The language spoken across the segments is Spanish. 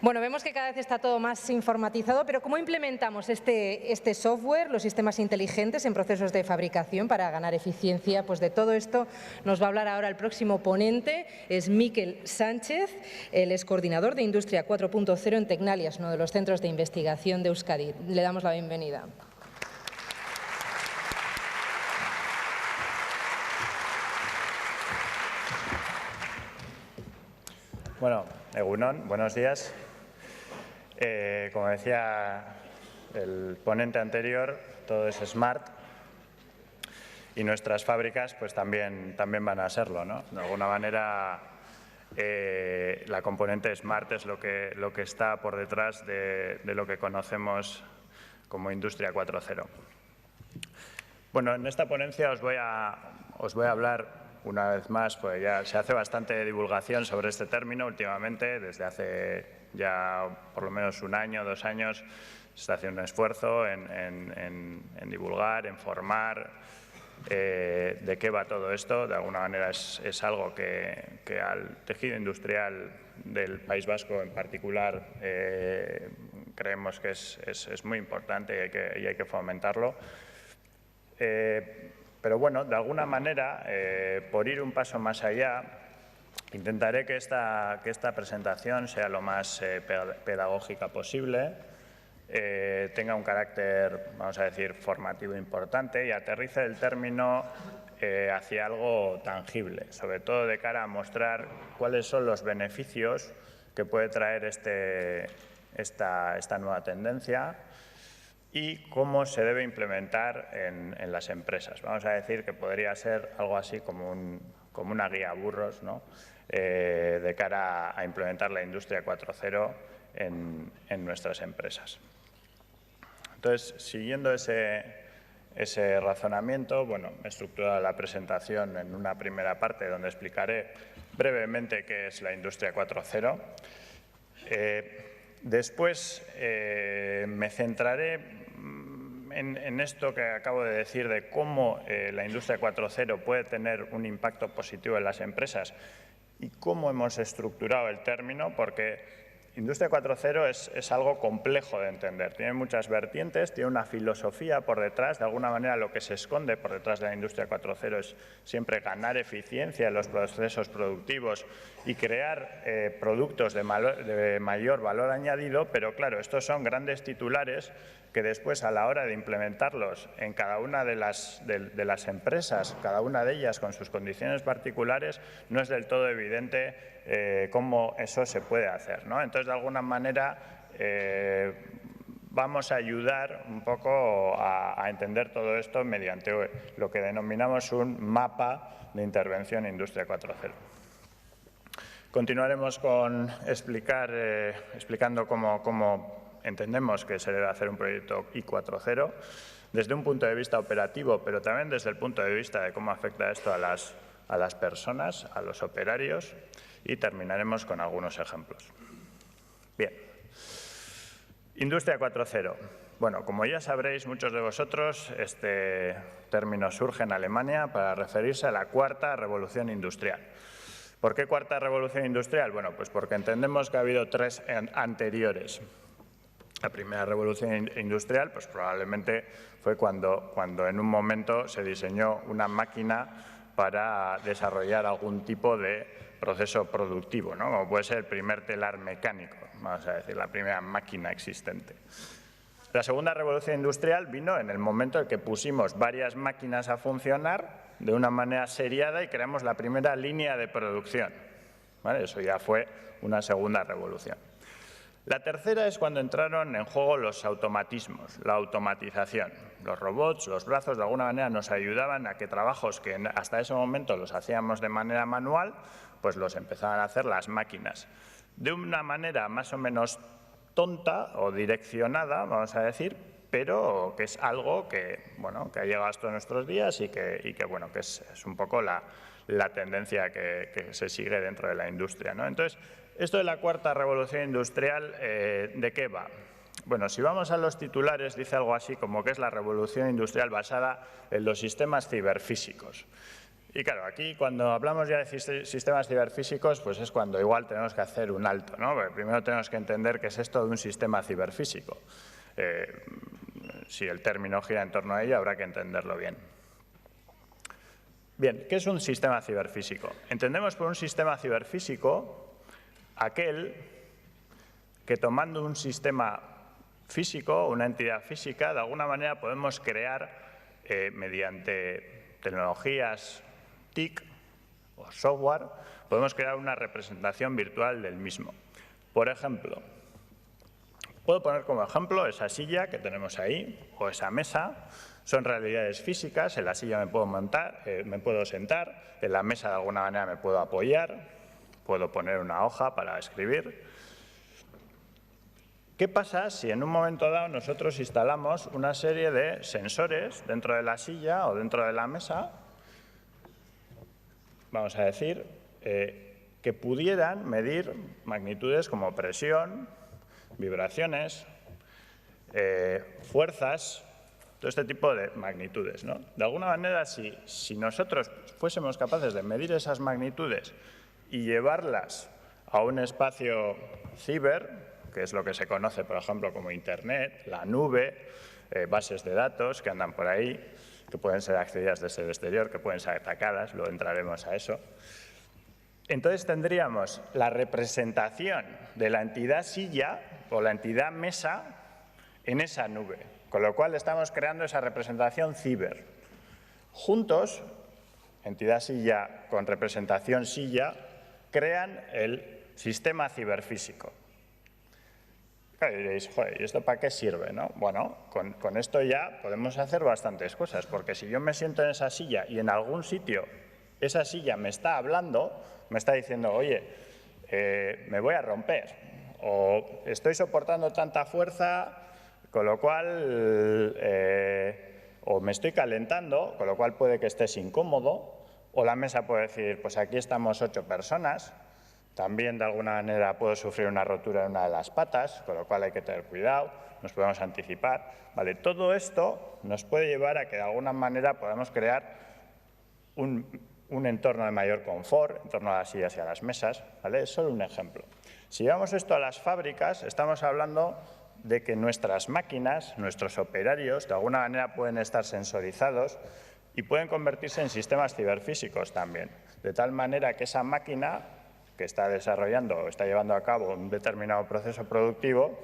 Bueno, vemos que cada vez está todo más informatizado, pero ¿cómo implementamos este software, los sistemas inteligentes en procesos de fabricación para ganar eficiencia? Pues de todo esto nos va a hablar ahora el próximo ponente, es Miquel Sánchez, él es coordinador de Industria 4.0 en Tecnalias, uno de los centros de investigación de Euskadi. Le damos la bienvenida. Bueno, Egunon, buenos días. Como decía el ponente anterior, todo es smart y nuestras fábricas pues también van a serlo, ¿no? De alguna manera la componente smart es lo que está por detrás de lo que conocemos como Industria 4.0. Bueno, en esta ponencia os voy a hablar una vez más, pues ya se hace bastante divulgación sobre este término últimamente, desde hace ya por lo menos un año, 2 años, se está haciendo un esfuerzo en divulgar, en formar de qué va todo esto. De alguna manera es algo que al tejido industrial del País Vasco en particular creemos que es muy importante y hay que fomentarlo. Pero bueno, de alguna manera, por ir un paso más allá, intentaré que esta presentación sea lo más pedagógica posible, tenga un carácter, vamos a decir, formativo importante y aterrice el término hacia algo tangible, sobre todo de cara a mostrar cuáles son los beneficios que puede traer esta nueva tendencia y cómo se debe implementar en las empresas. Vamos a decir que podría ser algo así como una guía a burros, ¿no? De cara a implementar la Industria 4.0 en nuestras empresas. Entonces, siguiendo ese razonamiento, bueno, he estructurado la presentación en una primera parte donde explicaré brevemente qué es la Industria 4.0. Después me centraré en esto que acabo de decir de cómo la Industria 4.0 puede tener un impacto positivo en las empresas y cómo hemos estructurado el término, porque Industria 4.0 es algo complejo de entender. Tiene muchas vertientes, tiene una filosofía por detrás. De alguna manera lo que se esconde por detrás de la Industria 4.0 es siempre ganar eficiencia en los procesos productivos y crear productos de mayor valor añadido, pero claro, estos son grandes titulares que después a la hora de implementarlos en cada una de las empresas, cada una de ellas con sus condiciones particulares, no es del todo evidente cómo eso se puede hacer, ¿no? Entonces, de alguna manera, vamos a ayudar un poco a entender todo esto mediante lo que denominamos un mapa de intervención en Industria 4.0. Continuaremos explicando cómo entendemos que se debe hacer un proyecto I4.0 desde un punto de vista operativo, pero también desde el punto de vista de cómo afecta esto a las personas, a los operarios, y terminaremos con algunos ejemplos. Bien. Industria 4.0. Bueno, como ya sabréis muchos de vosotros, este término surge en Alemania para referirse a la cuarta revolución industrial. ¿Por qué cuarta revolución industrial? Bueno, pues porque entendemos que ha habido 3 anteriores. La primera revolución industrial, pues probablemente fue cuando en un momento se diseñó una máquina para desarrollar algún tipo de proceso productivo, ¿no? Como puede ser el primer telar mecánico, vamos a decir, la primera máquina existente. La segunda revolución industrial vino en el momento en que pusimos varias máquinas a funcionar de una manera seriada y creamos la primera línea de producción, ¿vale? Eso ya fue una segunda revolución. La tercera es cuando entraron en juego los automatismos, la automatización. Los robots, los brazos, de alguna manera nos ayudaban a que trabajos que hasta ese momento los hacíamos de manera manual, pues los empezaban a hacer las máquinas. De una manera más o menos tonta o direccionada, vamos a decir, pero que es algo que, bueno, que ha llegado hasta nuestros días y que bueno, que es un poco la tendencia que se sigue dentro de la industria, ¿no? Entonces, esto de la cuarta revolución industrial, ¿de qué va? Bueno, si vamos a los titulares, dice algo así como que es la revolución industrial basada en los sistemas ciberfísicos. Y claro, aquí cuando hablamos ya de sistemas ciberfísicos, pues es cuando igual tenemos que hacer un alto, ¿no? Porque primero tenemos que entender qué es esto de un sistema ciberfísico. Si el término gira en torno a ello, habrá que entenderlo bien. Bien, ¿qué es un sistema ciberfísico? Entendemos por un sistema ciberfísico aquel que tomando un sistema físico, una entidad física, de alguna manera podemos crear mediante tecnologías TIC o software, podemos crear una representación virtual del mismo. Por ejemplo, puedo poner como ejemplo esa silla que tenemos ahí o esa mesa. Son realidades físicas, en la silla me puedo montar, me puedo sentar, en la mesa de alguna manera me puedo apoyar, puedo poner una hoja para escribir. ¿Qué pasa si en un momento dado nosotros instalamos una serie de sensores dentro de la silla o dentro de la mesa, vamos a decir, que pudieran medir magnitudes como presión, vibraciones, fuerzas, todo este tipo de magnitudes, ¿no? De alguna manera, si nosotros fuésemos capaces de medir esas magnitudes y llevarlas a un espacio ciber, que es lo que se conoce, por ejemplo, como Internet, la nube, bases de datos que andan por ahí, que pueden ser accedidas desde el exterior, que pueden ser atacadas, luego entraremos a eso. Entonces tendríamos la representación de la entidad silla o la entidad mesa en esa nube, con lo cual estamos creando esa representación ciber. Juntos, entidad silla con representación silla, crean el sistema ciberfísico. Claro, y diréis, joder, ¿y esto para qué sirve, no? Bueno, con esto ya podemos hacer bastantes cosas, porque si yo me siento en esa silla y en algún sitio esa silla me está hablando, me está diciendo, oye, me voy a romper, o estoy soportando tanta fuerza, con lo cual, o me estoy calentando, con lo cual puede que estés incómodo, o la mesa puede decir, pues aquí estamos 8 personas, también de alguna manera puedo sufrir una rotura en una de las patas, con lo cual hay que tener cuidado, nos podemos anticipar. Vale, todo esto nos puede llevar a que de alguna manera podamos crear un entorno de mayor confort en torno a las sillas y a las mesas, ¿vale? Es solo un ejemplo. Si llevamos esto a las fábricas, estamos hablando de que nuestras máquinas, nuestros operarios, de alguna manera pueden estar sensorizados y pueden convertirse en sistemas ciberfísicos también, de tal manera que esa máquina que está desarrollando o está llevando a cabo un determinado proceso productivo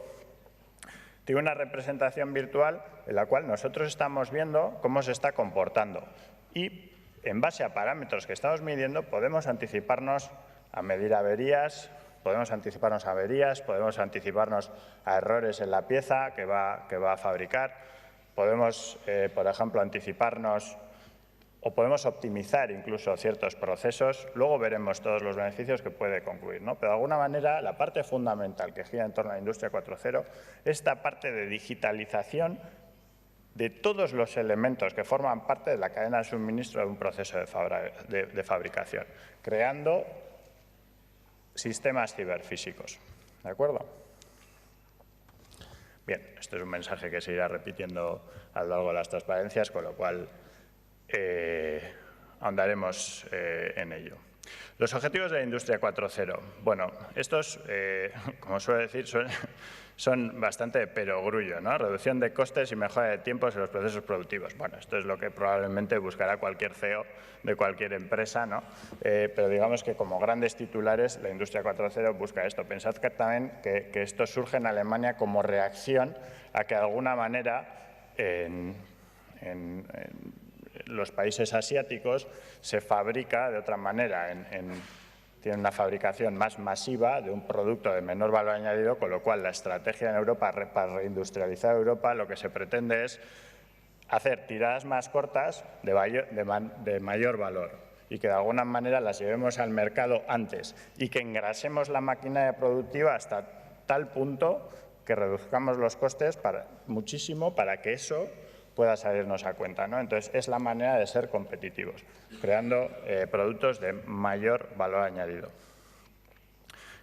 tiene una representación virtual en la cual nosotros estamos viendo cómo se está comportando y en base a parámetros que estamos midiendo podemos anticiparnos a medir averías, podemos anticiparnos a errores en la pieza que va a fabricar, podemos, por ejemplo, anticiparnos o podemos optimizar incluso ciertos procesos. Luego veremos todos los beneficios que puede concluir, ¿no? Pero de alguna manera la parte fundamental que gira en torno a la industria 4.0 es esta parte de digitalización de todos los elementos que forman parte de la cadena de suministro de un proceso de fabricación, creando sistemas ciberfísicos. ¿De acuerdo? Bien, esto es un mensaje que se irá repitiendo a lo largo de las transparencias, con lo cual ahondaremos en ello. Los objetivos de la industria 4.0. Bueno, estos, como suele decir, son bastante de perogrullo, ¿no? Reducción de costes y mejora de tiempos en los procesos productivos. Bueno, esto es lo que probablemente buscará cualquier CEO de cualquier empresa, ¿no? Pero digamos que como grandes titulares la industria 4.0 busca esto. Pensad que también que esto surge en Alemania como reacción a que de alguna manera en los países asiáticos se fabrica de otra manera, tiene una fabricación más masiva de un producto de menor valor añadido, con lo cual la estrategia en Europa para reindustrializar Europa lo que se pretende es hacer tiradas más cortas de mayor valor y que de alguna manera las llevemos al mercado antes y que engrasemos la maquinaria productiva hasta tal punto que reduzcamos los costes muchísimo para que eso pueda salirnos a cuenta, ¿no? Entonces, es la manera de ser competitivos, creando productos de mayor valor añadido.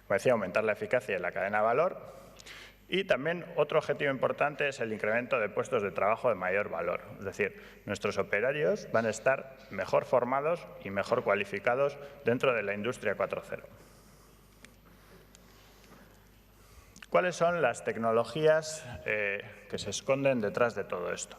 Como decía, aumentar la eficacia en la cadena de valor Y también otro objetivo importante es el incremento de puestos de trabajo de mayor valor. Es decir, nuestros operarios van a estar mejor formados y mejor cualificados dentro de la industria 4.0. ¿Cuáles son las tecnologías que se esconden detrás de todo esto?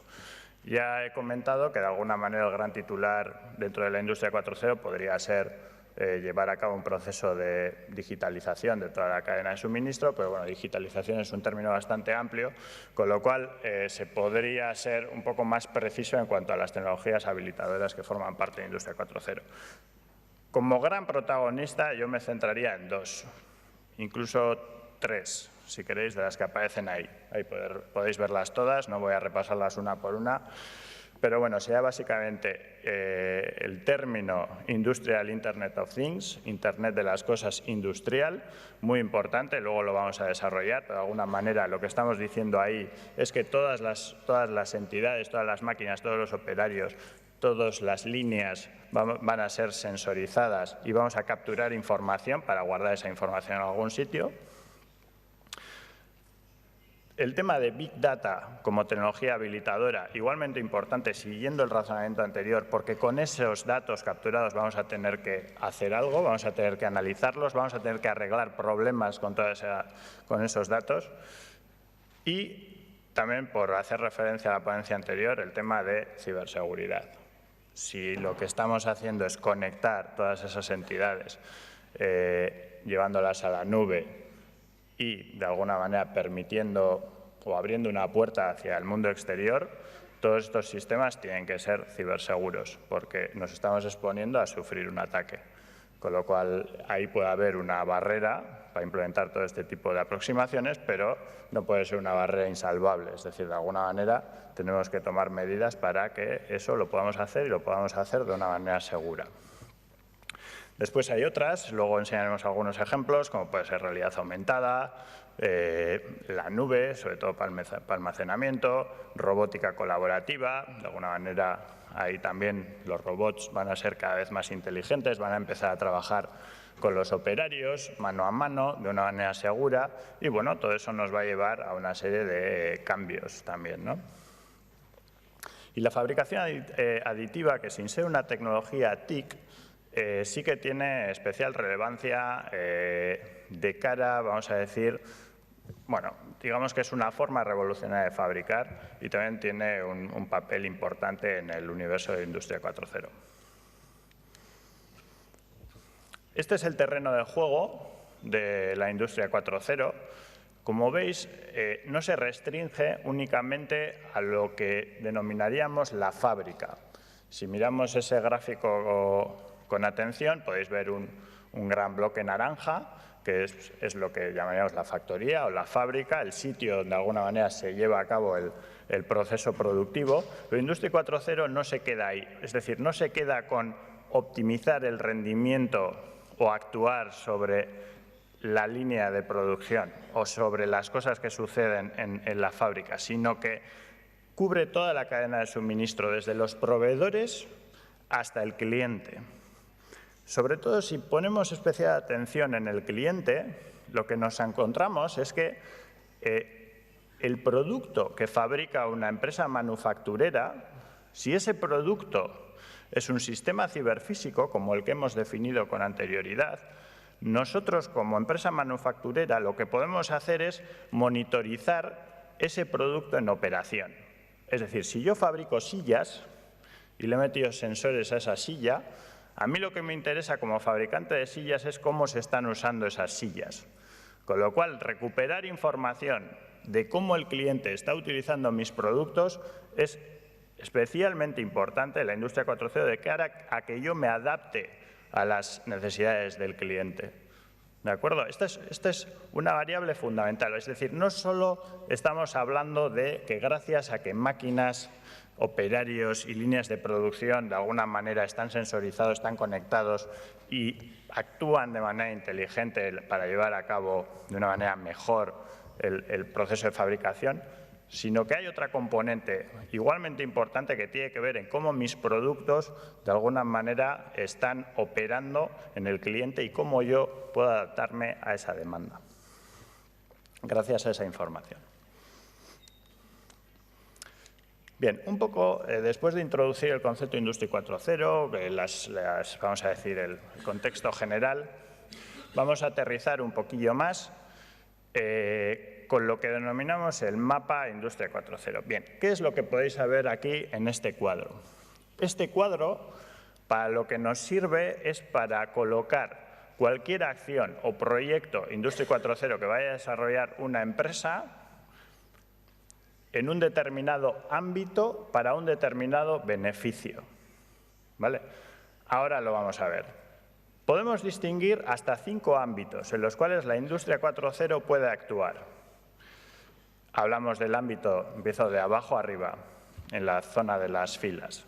Ya he comentado que de alguna manera el gran titular dentro de la industria 4.0 podría ser llevar a cabo un proceso de digitalización de toda la cadena de suministro, pero bueno, digitalización es un término bastante amplio, con lo cual se podría ser un poco más preciso en cuanto a las tecnologías habilitadoras que forman parte de la industria 4.0. Como gran protagonista yo me centraría en dos, incluso tres, si queréis, de las que aparecen ahí. Ahí podéis verlas todas, no voy a repasarlas una por una. Pero bueno, sería básicamente el término Industrial Internet of Things, Internet de las cosas industrial, muy importante, luego lo vamos a desarrollar, pero de alguna manera lo que estamos diciendo ahí es que todas las entidades, todas las máquinas, todos los operarios, todas las líneas van a ser sensorizadas y vamos a capturar información para guardar esa información en algún sitio. El tema de Big Data como tecnología habilitadora, igualmente importante, siguiendo el razonamiento anterior, porque con esos datos capturados vamos a tener que hacer algo, vamos a tener que analizarlos, vamos a tener que arreglar problemas con esos datos. Y también, por hacer referencia a la ponencia anterior, el tema de ciberseguridad. Si lo que estamos haciendo es conectar todas esas entidades, llevándolas a la nube, y, de alguna manera, permitiendo o abriendo una puerta hacia el mundo exterior, todos estos sistemas tienen que ser ciberseguros, porque nos estamos exponiendo a sufrir un ataque. Con lo cual, ahí puede haber una barrera para implementar todo este tipo de aproximaciones, pero no puede ser una barrera insalvable. Es decir, de alguna manera, tenemos que tomar medidas para que eso lo podamos hacer y lo podamos hacer de una manera segura. Después hay otras, luego enseñaremos algunos ejemplos, como puede ser realidad aumentada, la nube, sobre todo para almacenamiento, robótica colaborativa. De alguna manera, ahí también los robots van a ser cada vez más inteligentes, van a empezar a trabajar con los operarios, mano a mano, de una manera segura. Y bueno, todo eso nos va a llevar a una serie de cambios también, ¿no? Y la fabricación aditiva, que sin ser una tecnología TIC, sí que tiene especial relevancia de cara, vamos a decir, bueno, digamos que es una forma revolucionaria de fabricar y también tiene un papel importante en el universo de la industria 4.0. Este es el terreno de juego de la industria 4.0. Como veis, no se restringe únicamente a lo que denominaríamos la fábrica. Si miramos ese gráfico con atención, podéis ver un gran bloque naranja, que es lo que llamaríamos la factoría o la fábrica, el sitio donde de alguna manera se lleva a cabo el proceso productivo. Pero Industria 4.0 no se queda ahí, es decir, no se queda con optimizar el rendimiento o actuar sobre la línea de producción o sobre las cosas que suceden en la fábrica, sino que cubre toda la cadena de suministro, desde los proveedores hasta el cliente. Sobre todo, si ponemos especial atención en el cliente, lo que nos encontramos es que el producto que fabrica una empresa manufacturera, si ese producto es un sistema ciberfísico, como el que hemos definido con anterioridad, nosotros, como empresa manufacturera, lo que podemos hacer es monitorizar ese producto en operación. Es decir, si yo fabrico sillas y le he metido sensores a esa silla, a mí lo que me interesa como fabricante de sillas es cómo se están usando esas sillas. Con lo cual, recuperar información de cómo el cliente está utilizando mis productos es especialmente importante en la industria 4.0 de cara a que yo me adapte a las necesidades del cliente. ¿De acuerdo? Esta es una variable fundamental. Es decir, no solo estamos hablando de que gracias a que máquinas, operarios y líneas de producción de alguna manera están sensorizados, están conectados y actúan de manera inteligente para llevar a cabo de una manera mejor el proceso de fabricación, sino que hay otra componente igualmente importante que tiene que ver en cómo mis productos de alguna manera están operando en el cliente y cómo yo puedo adaptarme a esa demanda. gracias a esa información. Bien, un poco después de introducir el concepto de Industria 4.0, vamos a decir el contexto general, vamos a aterrizar un poquillo más con lo que denominamos el mapa Industria 4.0. Bien, ¿qué es lo que podéis ver aquí en este cuadro? Este cuadro, para lo que nos sirve, es para colocar cualquier acción o proyecto Industria 4.0 que vaya a desarrollar una empresa en un determinado ámbito para un determinado beneficio. ¿Vale? Ahora lo vamos a ver. Podemos distinguir hasta 5 ámbitos en los cuales la Industria 4.0 puede actuar. Hablamos del ámbito, empiezo de abajo arriba, en la zona de las filas.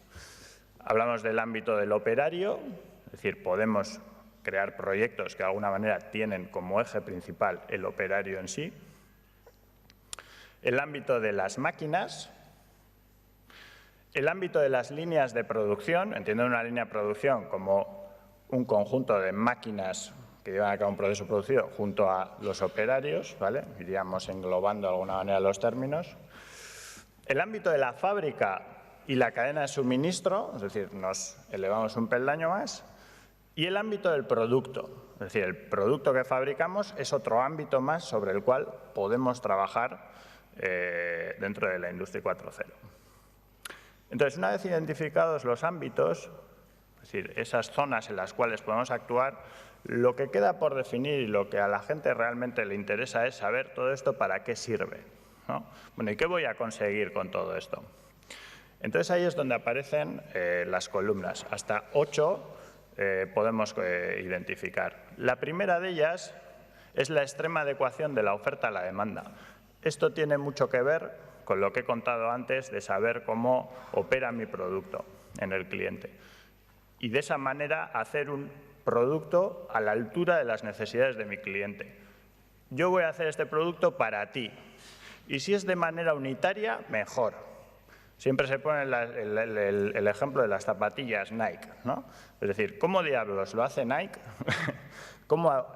Hablamos del ámbito del operario, es decir, podemos crear proyectos que de alguna manera tienen como eje principal el operario en sí. El ámbito de las máquinas, el ámbito de las líneas de producción, entiendo una línea de producción como un conjunto de máquinas que llevan a cabo un proceso producido junto a los operarios, ¿vale? Iríamos englobando de alguna manera los términos. El ámbito de la fábrica y la cadena de suministro, es decir, nos elevamos un peldaño más. Y el ámbito del producto, es decir, el producto que fabricamos es otro ámbito más sobre el cual podemos trabajar dentro de la Industria 4.0. Entonces, una vez identificados los ámbitos, es decir, esas zonas en las cuales podemos actuar, lo que queda por definir y lo que a la gente realmente le interesa es saber todo esto para qué sirve, ¿no? Bueno, ¿y qué voy a conseguir con todo esto? Entonces, ahí es donde aparecen las columnas. Hasta 8 podemos identificar. La primera de ellas es la extrema adecuación de la oferta a la demanda. Esto tiene mucho que ver con lo que he contado antes de saber cómo opera mi producto en el cliente. Y de esa manera hacer un producto a la altura de las necesidades de mi cliente. Yo voy a hacer este producto para ti. Y si es de manera unitaria, mejor. Siempre se pone el ejemplo de las zapatillas Nike, ¿no? Es decir, ¿cómo diablos lo hace Nike? ¿Cómo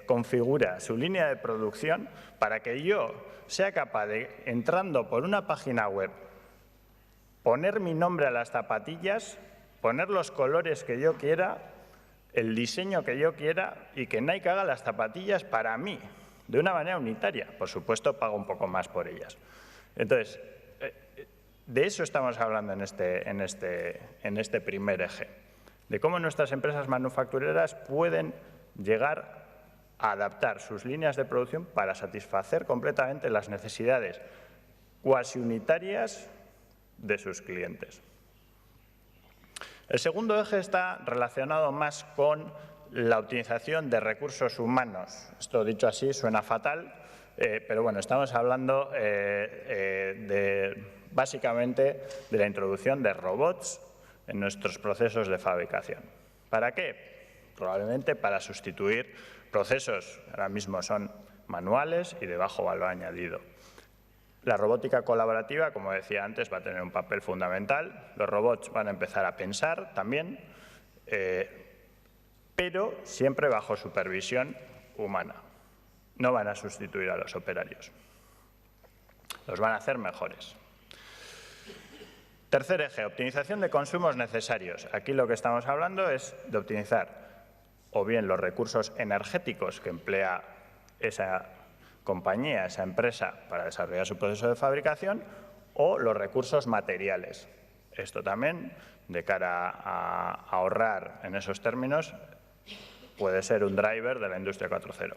configura su línea de producción para que yo sea capaz de, entrando por una página web, poner mi nombre a las zapatillas, poner los colores que yo quiera, el diseño que yo quiera y que Nike haga las zapatillas para mí, de una manera unitaria? Por supuesto, pago un poco más por ellas. Entonces, de eso estamos hablando en este primer eje, de cómo nuestras empresas manufactureras pueden llegar a adaptar sus líneas de producción para satisfacer completamente las necesidades cuasi unitarias de sus clientes. El segundo eje está relacionado más con la optimización de recursos humanos. Esto, dicho así, suena fatal, pero bueno, estamos hablando básicamente de la introducción de robots en nuestros procesos de fabricación. ¿Para qué? Probablemente para sustituir procesos que ahora mismo son manuales y de bajo valor añadido. La robótica colaborativa, como decía antes, va a tener un papel fundamental. Los robots van a empezar a pensar también, pero siempre bajo supervisión humana. No van a sustituir a los operarios. Los van a hacer mejores. Tercer eje, optimización de consumos necesarios. Aquí lo que estamos hablando es de optimizar o bien los recursos energéticos que emplea esa compañía, esa empresa para desarrollar su proceso de fabricación, o los recursos materiales. Esto también, de cara a ahorrar en esos términos, puede ser un driver de la Industria 4.0.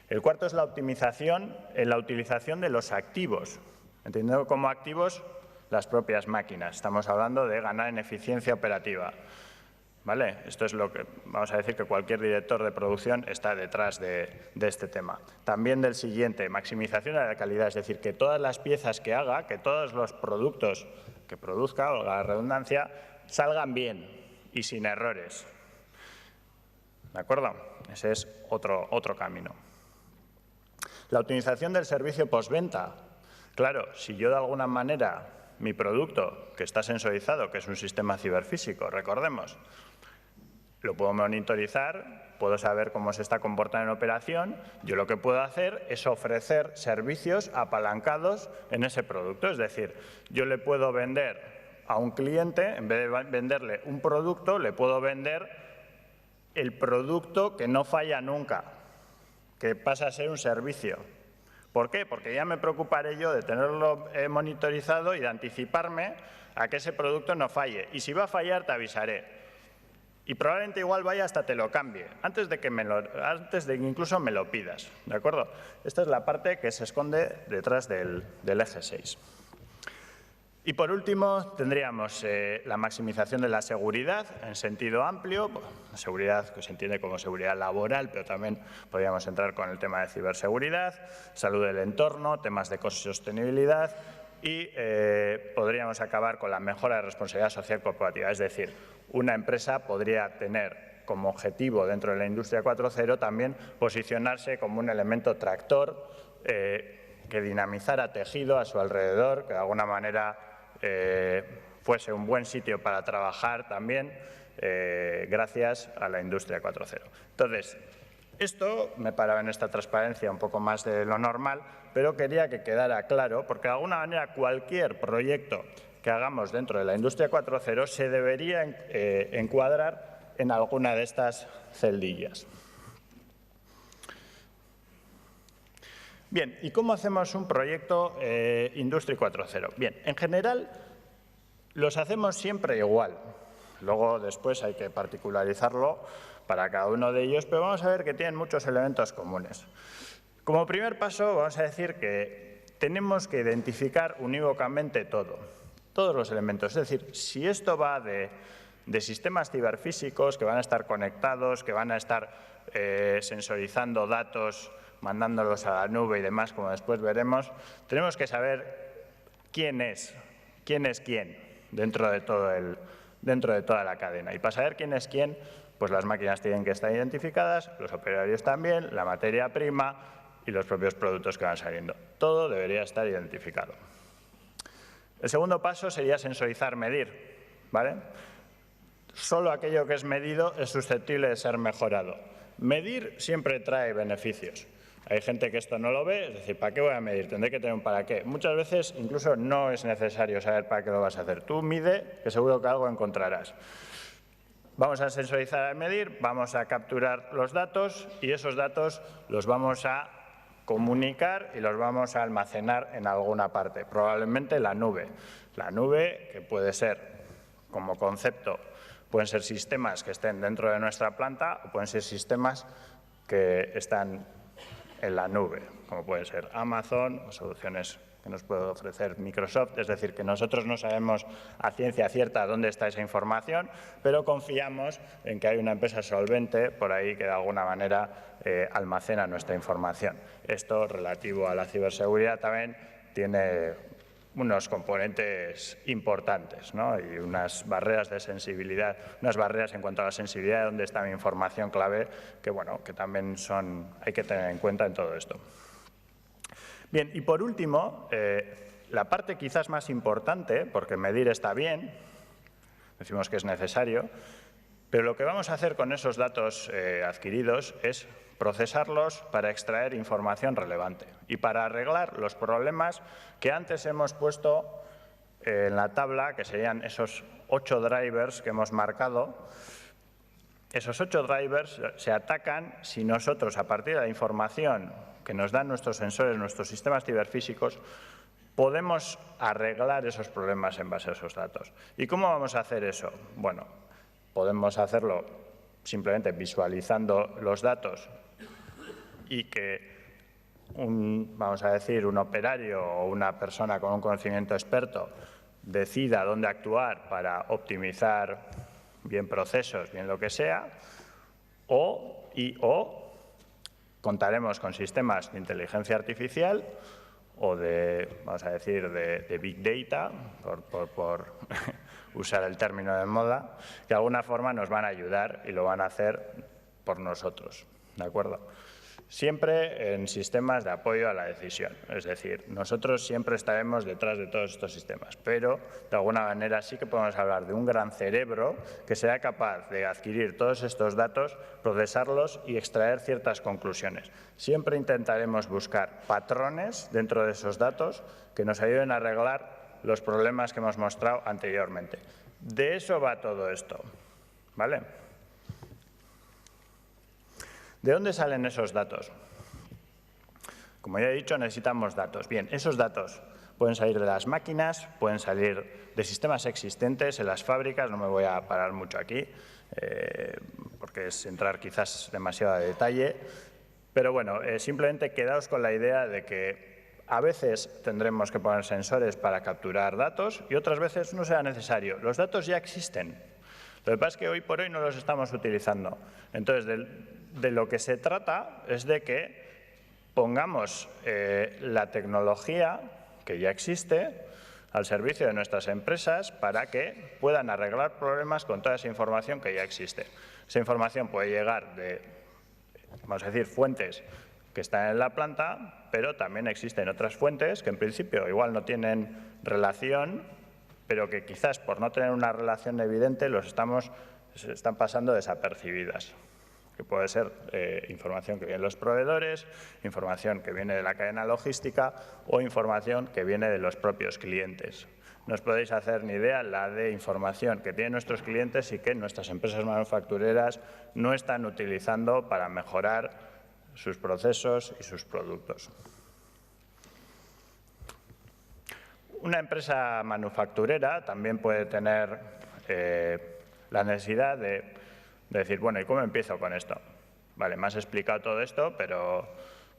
El cuarto es la optimización en la utilización de los activos, entendiendo como activos las propias máquinas. Estamos hablando de ganar en eficiencia operativa. ¿Vale? Esto es lo que vamos a decir que cualquier director de producción está detrás de este tema. También del siguiente, maximización de la calidad, es decir, que todas las piezas que haga, que todos los productos que produzca, valga la redundancia, salgan bien y sin errores. ¿De acuerdo? Ese es otro camino. La optimización del servicio postventa. Claro, si yo de alguna manera mi producto, que está sensorizado, que es un sistema ciberfísico, recordemos, lo puedo monitorizar puedo saber cómo se está comportando en operación. Yo lo que puedo hacer es ofrecer servicios apalancados en ese producto. Es decir, yo le puedo vender a un cliente, en vez de venderle un producto, le puedo vender el producto que no falla nunca, que pasa a ser un servicio. ¿Por qué? Porque ya me preocuparé yo de tenerlo monitorizado y de anticiparme a que ese producto no falle. Y si va a fallar, te avisaré. Y probablemente igual vaya hasta te lo cambie, antes de que incluso me lo pidas. ¿De acuerdo? Esta es la parte que se esconde detrás del eje 6. Y por último, tendríamos la maximización de la seguridad en sentido amplio, la seguridad que se entiende como seguridad laboral, pero también podríamos entrar con el tema de ciberseguridad, salud del entorno, temas de ecosostenibilidad y podríamos acabar con la mejora de responsabilidad social corporativa. Es decir, una empresa podría tener como objetivo dentro de la industria 4.0 también posicionarse como un elemento tractor que dinamizara tejido a su alrededor, que de alguna manera fuese un buen sitio para trabajar también gracias a la industria 4.0. Entonces, esto me paraba en esta transparencia un poco más de lo normal, pero quería que quedara claro, porque de alguna manera cualquier proyecto que hagamos dentro de la industria 4.0 se debería encuadrar en alguna de estas celdillas. Bien, ¿y cómo hacemos un proyecto Industria 4.0? Bien, en general los hacemos siempre igual. Luego después hay que particularizarlo para cada uno de ellos, pero vamos a ver que tienen muchos elementos comunes. Como primer paso vamos a decir que tenemos que identificar unívocamente todos los elementos. Es decir, si esto va de sistemas ciberfísicos que van a estar conectados, que van a estar sensorizando datos, mandándolos a la nube y demás, como después veremos, tenemos que saber quién es quién dentro de toda la cadena. Y para saber quién es quién, pues las máquinas tienen que estar identificadas, los operarios también, la materia prima y los propios productos que van saliendo. Todo debería estar identificado. El segundo paso sería sensorizar, medir, ¿vale? Solo aquello que es medido es susceptible de ser mejorado. Medir siempre trae beneficios. Hay gente que esto no lo ve, es decir, ¿para qué voy a medir? Tendré que tener un para qué. Muchas veces incluso no es necesario saber para qué lo vas a hacer. Tú mide, que seguro que algo encontrarás. Vamos a sensorizar al medir, vamos a capturar los datos y esos datos los vamos a comunicar y los vamos a almacenar en alguna parte, probablemente la nube. La nube, que puede ser como concepto, pueden ser sistemas que estén dentro de nuestra planta o pueden ser sistemas que están en la nube, como puede ser Amazon o soluciones que nos puede ofrecer Microsoft. Es decir, que nosotros no sabemos a ciencia cierta dónde está esa información, pero confiamos en que hay una empresa solvente por ahí que de alguna manera almacena nuestra información. Esto, relativo a la ciberseguridad, también tiene unos componentes importantes, ¿no? Y unas barreras de sensibilidad, unas barreras en cuanto a la sensibilidad de dónde está mi información clave, que, bueno, que también hay que tener en cuenta en todo esto. Bien, y por último, la parte quizás más importante, porque medir está bien, decimos que es necesario, pero lo que vamos a hacer con esos datos adquiridos es procesarlos para extraer información relevante y para arreglar los problemas que antes hemos puesto en la tabla, que serían esos 8 drivers que hemos marcado. Esos 8 drivers se atacan si nosotros, a partir de la información que nos dan nuestros sensores, nuestros sistemas ciberfísicos, podemos arreglar esos problemas en base a esos datos. ¿Y cómo vamos a hacer eso? Bueno, podemos hacerlo simplemente visualizando los datos y que vamos a decir, un operario o una persona con un conocimiento experto decida dónde actuar para optimizar bien procesos, bien lo que sea, o contaremos con sistemas de inteligencia artificial o vamos a decir, de Big Data, por usar el término de moda, que de alguna forma nos van a ayudar y lo van a hacer por nosotros, ¿de acuerdo? siempre en sistemas de apoyo a la decisión. Es decir, nosotros siempre estaremos detrás de todos estos sistemas, pero de alguna manera sí que podemos hablar de un gran cerebro que sea capaz de adquirir todos estos datos, procesarlos y extraer ciertas conclusiones. Siempre intentaremos buscar patrones dentro de esos datos que nos ayuden a arreglar los problemas que hemos mostrado anteriormente. De eso va todo esto, ¿vale? ¿De dónde salen esos datos? Como ya he dicho, necesitamos datos. Bien, esos datos pueden salir de las máquinas, pueden salir de sistemas existentes en las fábricas, no me voy a parar mucho aquí, porque es entrar quizás demasiado a detalle, pero bueno, simplemente quedaos con la idea de que a veces tendremos que poner sensores para capturar datos y otras veces no será necesario. Los datos ya existen. Lo que pasa es que hoy por hoy no los estamos utilizando. Entonces, de lo que se trata es de que pongamos la tecnología que ya existe al servicio de nuestras empresas para que puedan arreglar problemas con toda esa información que ya existe. Esa información puede llegar de, vamos a decir, fuentes que están en la planta, pero también existen otras fuentes que en principio igual no tienen relación, pero que quizás por no tener una relación evidente se están pasando desapercibidas. Que puede ser información que viene de los proveedores, información que viene de la cadena logística o información que viene de los propios clientes. No os podéis hacer ni idea la de información que tienen nuestros clientes y que nuestras empresas manufactureras no están utilizando para mejorar sus procesos y sus productos. Una empresa manufacturera también puede tener la necesidad de decir, bueno, ¿y cómo empiezo con esto? Vale, me has explicado todo esto, pero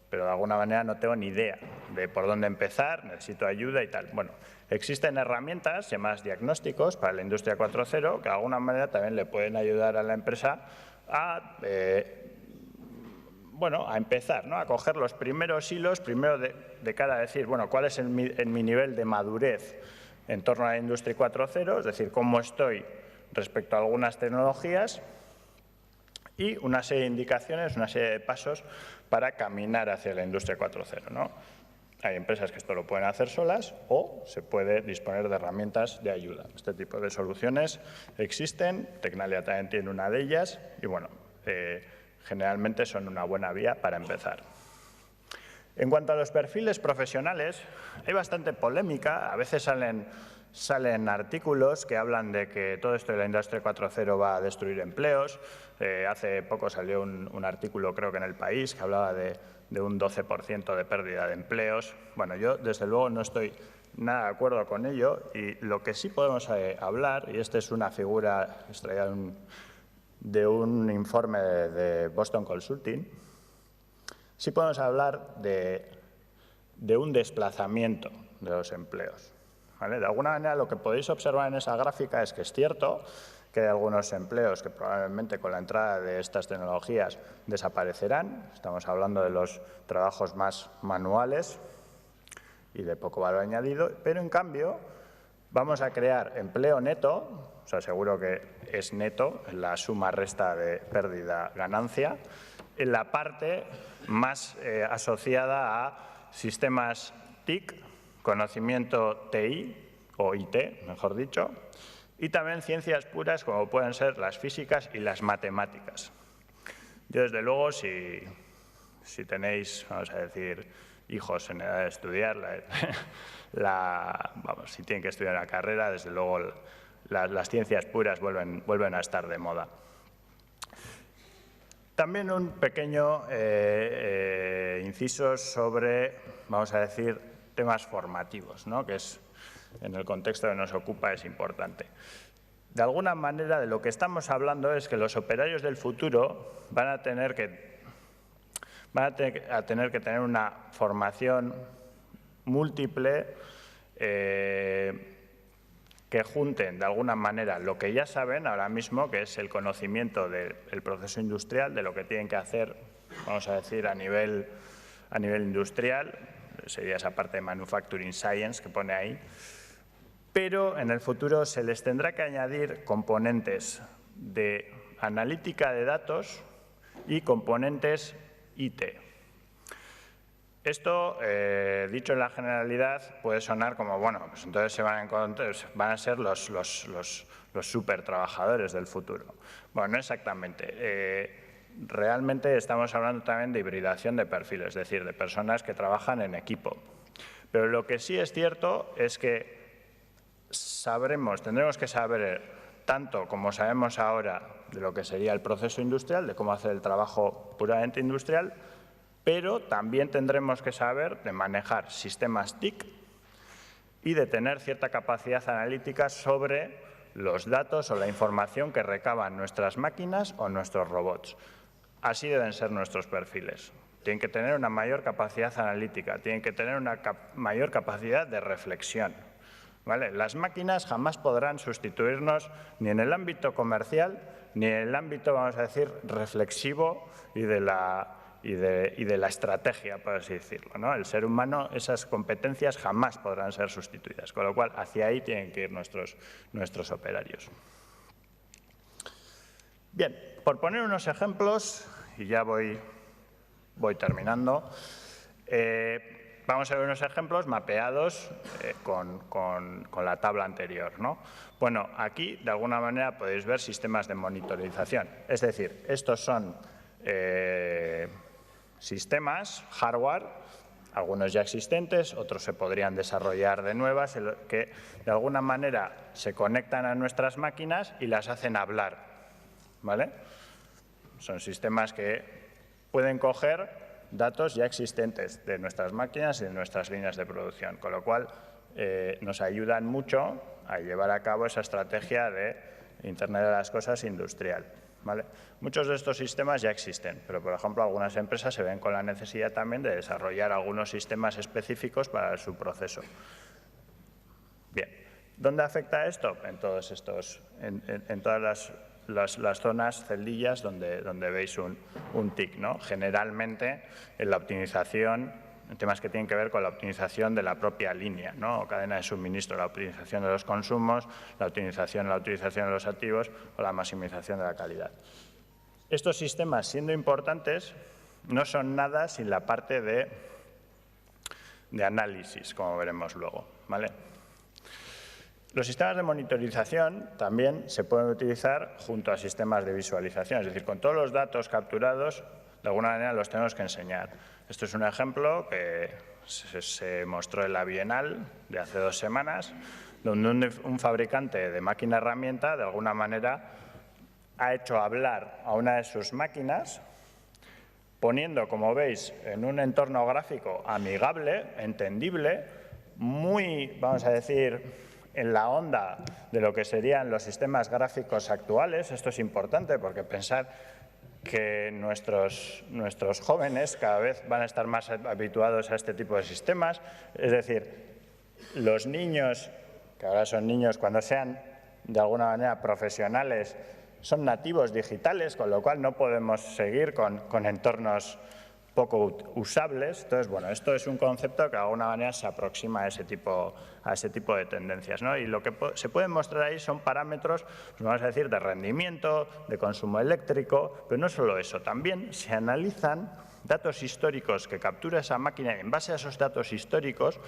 de alguna manera no tengo ni idea de por dónde empezar, necesito ayuda y tal. Bueno, existen herramientas llamadas diagnósticos para la industria 4.0 que de alguna manera también le pueden ayudar a la empresa a empezar, ¿no? A coger los primeros hilos, primero de cara a decir, bueno, ¿cuál es mi nivel de madurez en torno a la industria 4.0? Es decir, ¿cómo estoy respecto a algunas tecnologías? Y una serie de indicaciones, una serie de pasos para caminar hacia la industria 4.0, ¿no? Hay empresas que esto lo pueden hacer solas o se puede disponer de herramientas de ayuda. Este tipo de soluciones existen, Tecnalia también tiene una de ellas y, bueno, generalmente son una buena vía para empezar. En cuanto a los perfiles profesionales, hay bastante polémica. A veces salen artículos que hablan de que todo esto de la industria 4.0 va a destruir empleos. Hace poco salió un artículo, creo que en El País, que hablaba de un 12% de pérdida de empleos. Bueno, yo desde luego no estoy nada de acuerdo con ello y lo que sí podemos hablar, y esta es una figura extraída de un informe de Boston Consulting, sí podemos hablar de un desplazamiento de los empleos. ¿Vale? De alguna manera lo que podéis observar en esa gráfica es que es cierto que hay algunos empleos que probablemente con la entrada de estas tecnologías desaparecerán. Estamos hablando de los trabajos más manuales y de poco valor añadido, pero en cambio vamos a crear empleo neto, o sea, seguro que es neto, la suma resta de pérdida-ganancia, en la parte más asociada a sistemas TIC, conocimiento TI, o IT, mejor dicho, y también ciencias puras como pueden ser las físicas y las matemáticas. Yo, desde luego, si tenéis, vamos a decir, hijos en edad de estudiar, si tienen que estudiar una carrera, desde luego las ciencias puras vuelven a estar de moda. También un pequeño inciso sobre, vamos a decir, temas formativos, ¿no? Que es, en el contexto que nos ocupa, es importante. De alguna manera, de lo que estamos hablando es que los operarios del futuro van a tener que tener una formación múltiple que junten de alguna manera lo que ya saben ahora mismo, que es el conocimiento del proceso industrial, de lo que tienen que hacer, vamos a decir, a nivel industrial, sería esa parte de Manufacturing Science que pone ahí, pero en el futuro se les tendrá que añadir componentes de analítica de datos y componentes IT. Esto, dicho en la generalidad, puede sonar como, bueno, pues entonces van a ser los super trabajadores del futuro. Bueno, no exactamente. Realmente estamos hablando también de hibridación de perfiles, es decir, de personas que trabajan en equipo. Pero lo que sí es cierto es que tendremos que saber, tanto como sabemos ahora de lo que sería el proceso industrial, de cómo hacer el trabajo puramente industrial, pero también tendremos que saber de manejar sistemas TIC y de tener cierta capacidad analítica sobre los datos o la información que recaban nuestras máquinas o nuestros robots. Así deben ser nuestros perfiles. Tienen que tener una mayor capacidad analítica, tienen que tener una mayor capacidad de reflexión. ¿Vale? Las máquinas jamás podrán sustituirnos ni en el ámbito comercial ni en el ámbito, vamos a decir, reflexivo y de la estrategia, por así decirlo, ¿no? El ser humano, esas competencias jamás podrán ser sustituidas, con lo cual hacia ahí tienen que ir nuestros operarios. Bien, por poner unos ejemplos, y ya voy terminando, vamos a ver unos ejemplos mapeados con la tabla anterior, ¿no? Bueno, aquí de alguna manera podéis ver sistemas de monitorización, es decir, estos son sistemas, hardware, algunos ya existentes, otros se podrían desarrollar de nuevas, que de alguna manera se conectan a nuestras máquinas y las hacen hablar, ¿vale? Son sistemas que pueden coger datos ya existentes de nuestras máquinas y de nuestras líneas de producción, con lo cual nos ayudan mucho a llevar a cabo esa estrategia de Internet de las Cosas industrial. ¿Vale? Muchos de estos sistemas ya existen, pero por ejemplo algunas empresas se ven con la necesidad también de desarrollar algunos sistemas específicos para su proceso. Bien, ¿dónde afecta esto? En todos estos, en todas las zonas, celdillas donde veis un TIC, ¿no? Generalmente en la optimización, en temas que tienen que ver con la optimización de la propia línea, ¿no? O cadena de suministro, la optimización de los consumos, la utilización de los activos o la maximización de la calidad. Estos sistemas, siendo importantes, no son nada sin la parte de análisis, como veremos luego, ¿vale? Los sistemas de monitorización también se pueden utilizar junto a sistemas de visualización, es decir, con todos los datos capturados, de alguna manera los tenemos que enseñar. Esto es un ejemplo que se mostró en la Bienal de hace 2 semanas, donde un fabricante de máquina herramienta, de alguna manera, ha hecho hablar a una de sus máquinas, poniendo, como veis, en un entorno gráfico amigable, entendible, muy, vamos a decir, en la onda de lo que serían los sistemas gráficos actuales. Esto es importante porque pensad que nuestros jóvenes cada vez van a estar más habituados a este tipo de sistemas. Es decir, los niños, que ahora son niños, cuando sean de alguna manera profesionales, son nativos digitales, con lo cual no podemos seguir con entornos poco usables. Entonces, bueno, esto es un concepto que de alguna manera se aproxima a ese tipo de tendencias, ¿no? Y lo que se pueden mostrar ahí son parámetros, pues vamos a decir, de rendimiento, de consumo eléctrico, pero no solo eso, también se analizan datos históricos que captura esa máquina y en base a esos datos históricos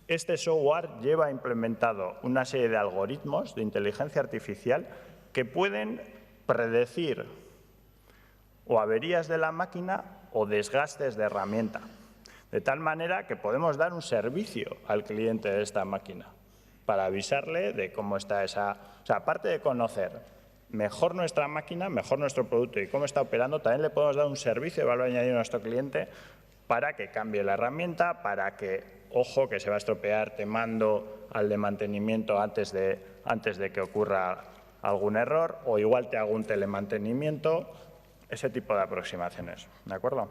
este software lleva implementado una serie de algoritmos de inteligencia artificial que pueden predecir o averías de la máquina o desgastes de herramienta, de tal manera que podemos dar un servicio al cliente de esta máquina para avisarle de cómo está esa. O sea, aparte de conocer mejor nuestra máquina, mejor nuestro producto y cómo está operando, también le podemos dar un servicio de valor añadido a nuestro cliente para que cambie la herramienta, para que, ojo, que se va a estropear, te mando al de mantenimiento antes de que ocurra algún error, o igual te hago un telemantenimiento, ese tipo de aproximaciones, ¿de acuerdo?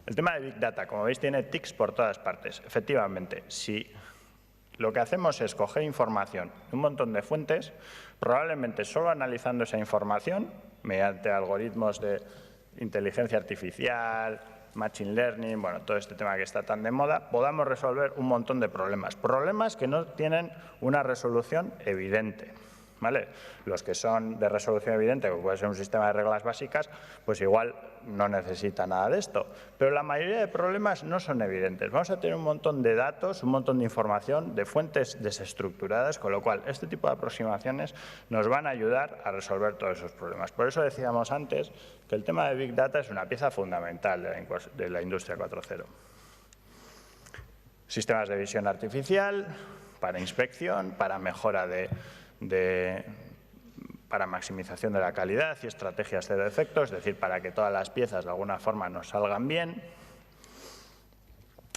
El tema de Big Data, como veis, tiene tics por todas partes. Efectivamente, si lo que hacemos es coger información de un montón de fuentes, probablemente solo analizando esa información, mediante algoritmos de inteligencia artificial, machine learning, bueno, todo este tema que está tan de moda, podamos resolver un montón de problemas. Problemas que no tienen una resolución evidente, ¿vale? Los que son de resolución evidente, como puede ser un sistema de reglas básicas, pues igual no necesita nada de esto. Pero la mayoría de problemas no son evidentes. Vamos a tener un montón de datos, un montón de información, de fuentes desestructuradas, con lo cual este tipo de aproximaciones nos van a ayudar a resolver todos esos problemas. Por eso decíamos antes que el tema de Big Data es una pieza fundamental de la industria 4.0. Sistemas de visión artificial para inspección, para mejora para maximización de la calidad y estrategias cero defectos, es decir, para que todas las piezas de alguna forma nos salgan bien.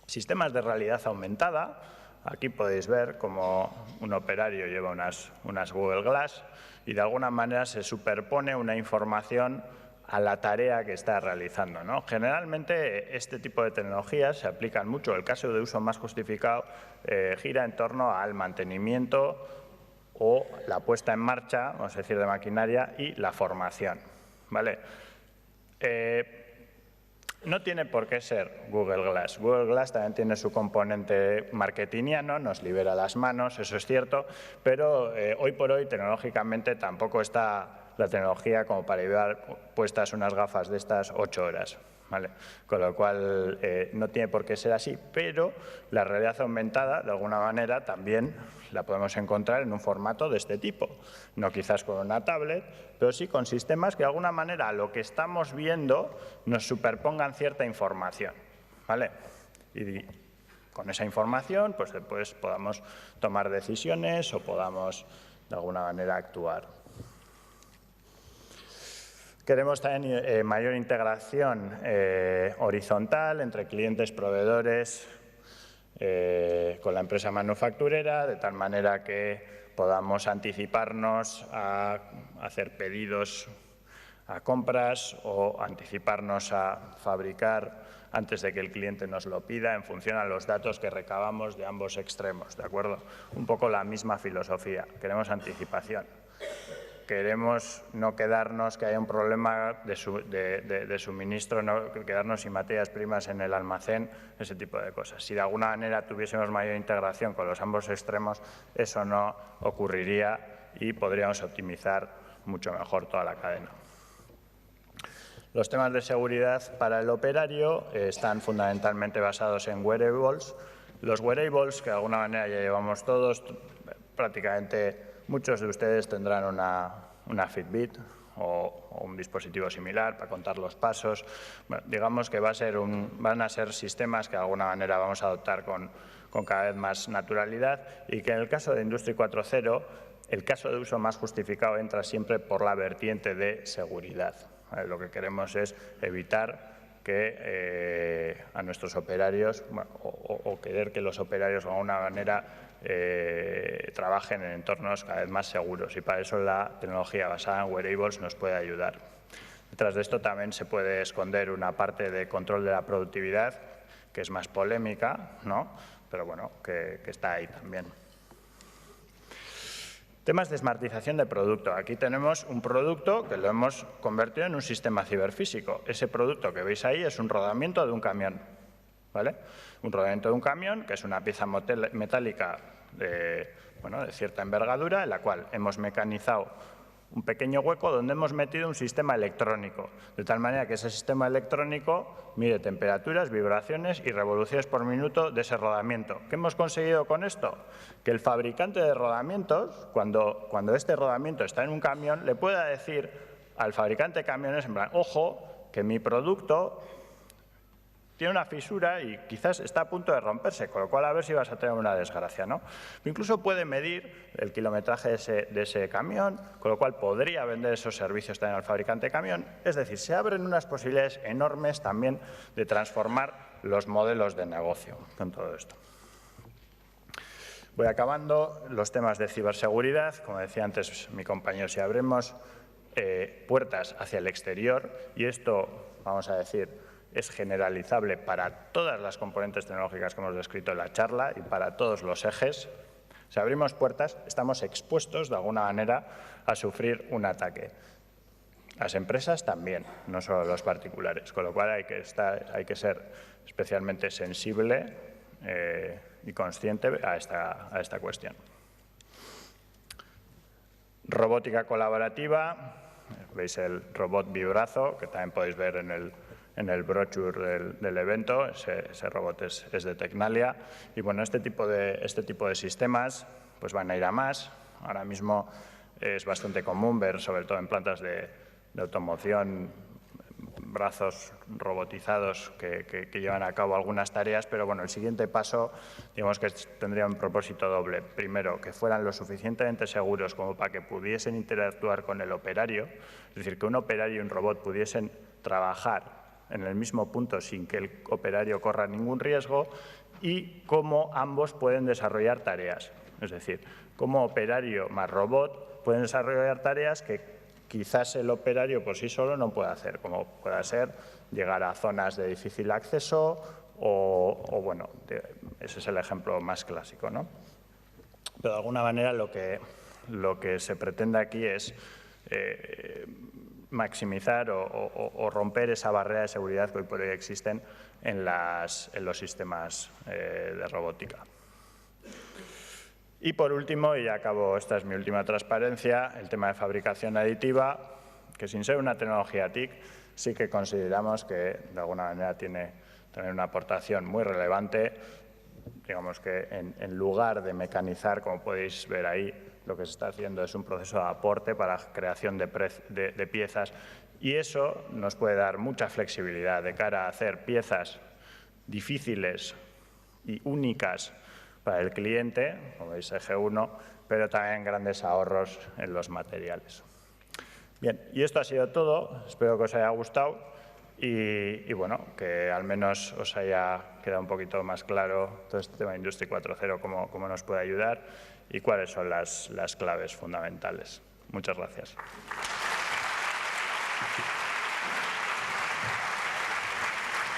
Sistemas de realidad aumentada. Aquí podéis ver cómo un operario lleva unas Google Glass y de alguna manera se superpone una información a la tarea que está realizando, ¿no? Generalmente este tipo de tecnologías se aplican mucho. El caso de uso más justificado gira en torno al mantenimiento o la puesta en marcha, vamos a decir, de maquinaria y la formación, ¿vale? No tiene por qué ser Google Glass. Google Glass también tiene su componente marketingiano, nos libera las manos, eso es cierto, pero hoy por hoy tecnológicamente tampoco está la tecnología como para llevar puestas unas gafas de estas 8 horas. ¿Vale? Con lo cual no tiene por qué ser así, pero la realidad aumentada, de alguna manera, también la podemos encontrar en un formato de este tipo. No quizás con una tablet, pero sí con sistemas que de alguna manera a lo que estamos viendo nos superpongan cierta información. ¿Vale? Y con esa información pues después podamos tomar decisiones o podamos de alguna manera actuar. Queremos también mayor integración horizontal entre clientes, proveedores, con la empresa manufacturera, de tal manera que podamos anticiparnos a hacer pedidos a compras o anticiparnos a fabricar antes de que el cliente nos lo pida en función a los datos que recabamos de ambos extremos, ¿de acuerdo? Un poco la misma filosofía, queremos anticipación. Queremos no quedarnos, que haya un problema de suministro, no quedarnos sin materias primas en el almacén, ese tipo de cosas. Si de alguna manera tuviésemos mayor integración con los ambos extremos, eso no ocurriría y podríamos optimizar mucho mejor toda la cadena. Los temas de seguridad para el operario están fundamentalmente basados en wearables. Los wearables, que de alguna manera ya llevamos todos, prácticamente muchos de ustedes tendrán una Fitbit o un dispositivo similar para contar los pasos. Bueno, digamos que van a ser sistemas que de alguna manera vamos a adoptar con cada vez más naturalidad y que en el caso de Industria 4.0 el caso de uso más justificado entra siempre por la vertiente de seguridad. Lo que queremos es evitar que a nuestros operarios o querer que los operarios de alguna manera trabajen en entornos cada vez más seguros y para eso la tecnología basada en wearables nos puede ayudar. Detrás de esto también se puede esconder una parte de control de la productividad que es más polémica, ¿no? Pero bueno, que está ahí también. Temas de smartización de producto. Aquí tenemos un producto que lo hemos convertido en un sistema ciberfísico. Ese producto que veis ahí es un rodamiento de un camión, ¿vale? Un rodamiento de un camión que es una pieza metálica de cierta envergadura en la cual hemos mecanizado un pequeño hueco donde hemos metido un sistema electrónico, de tal manera que ese sistema electrónico mide temperaturas, vibraciones y revoluciones por minuto de ese rodamiento. ¿Qué hemos conseguido con esto? Que el fabricante de rodamientos, cuando este rodamiento está en un camión, le pueda decir al fabricante de camiones, en plan, ojo, que mi producto tiene una fisura y quizás está a punto de romperse, con lo cual a ver si vas a tener una desgracia, ¿no? Incluso puede medir el kilometraje de ese camión, con lo cual podría vender esos servicios también al fabricante de camión. Es decir, se abren unas posibilidades enormes también de transformar los modelos de negocio con todo esto. Voy acabando. Los temas de ciberseguridad, como decía antes mi compañero, si abrimos puertas hacia el exterior, y esto, vamos a decir, es generalizable para todas las componentes tecnológicas que hemos descrito en la charla y para todos los ejes. Si abrimos puertas, estamos expuestos de alguna manera a sufrir un ataque. Las empresas también, no solo los particulares, con lo cual hay que ser especialmente sensible y consciente a esta cuestión. Robótica colaborativa, veis el robot Vibrazo, que también podéis ver en el brochure del evento, ese robot es de Tecnalia. Y bueno, este tipo de sistemas pues van a ir a más. Ahora mismo es bastante común ver, sobre todo en plantas de automoción, brazos robotizados que llevan a cabo algunas tareas, pero bueno, el siguiente paso, digamos que tendría un propósito doble. Primero, que fueran lo suficientemente seguros como para que pudiesen interactuar con el operario, es decir, que un operario y un robot pudiesen trabajar en el mismo punto sin que el operario corra ningún riesgo, y cómo ambos pueden desarrollar tareas, es decir, cómo operario más robot pueden desarrollar tareas que quizás el operario por sí solo no puede hacer, como pueda ser llegar a zonas de difícil acceso o bueno, ese es el ejemplo más clásico, ¿no? Pero de alguna manera lo que se pretende aquí es maximizar o romper esa barrera de seguridad que hoy por hoy existen en los sistemas de robótica. Y por último, y ya acabo, esta es mi última transparencia, el tema de fabricación aditiva, que sin ser una tecnología TIC, sí que consideramos que de alguna manera tiene también una aportación muy relevante. Digamos que en lugar de mecanizar, como podéis ver ahí, lo que se está haciendo es un proceso de aporte para la creación de piezas, y eso nos puede dar mucha flexibilidad de cara a hacer piezas difíciles y únicas para el cliente, como veis eje 1, pero también grandes ahorros en los materiales. Bien, y esto ha sido todo. Espero que os haya gustado y bueno, que al menos os haya quedado un poquito más claro todo este tema de Industria 4.0, cómo nos puede ayudar y cuáles son las claves fundamentales. Muchas gracias.